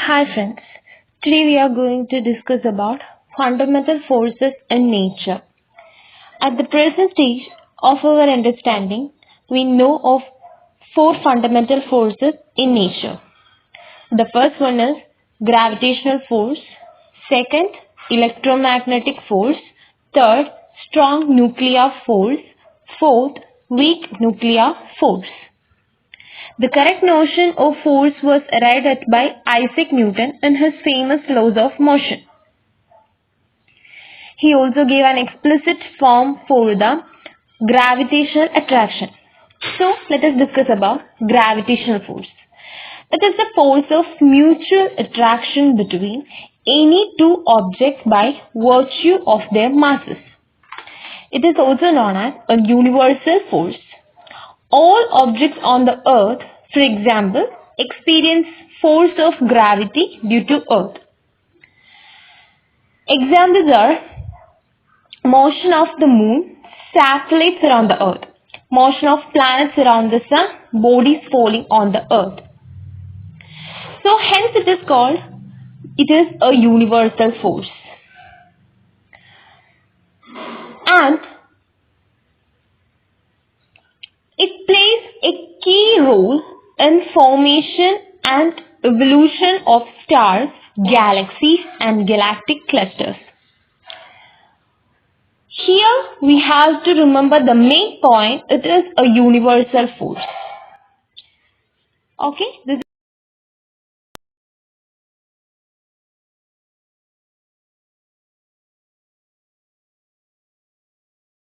Hi friends, today we are going to discuss about fundamental forces in nature. At the present stage of our understanding, we know of four fundamental forces in nature. The first one is gravitational force, second, electromagnetic force, third, strong nuclear force, fourth, weak nuclear force. The correct notion of force was arrived at by Isaac Newton in his famous laws of motion. He also gave an explicit form for the gravitational attraction. So let us discuss about gravitational force. It is the force of mutual attraction between any two objects by virtue of their masses. It is also known as a universal force. All objects on the earth, for example, experience force of gravity due to earth. Examples are motion of the moon, satellites around the earth, motion of planets around the sun, bodies falling on the earth. So hence it is a universal force. And it plays a key role in formation and evolution of stars, galaxies and galactic clusters. Here we have to remember the main point, it is a universal force. Okay, this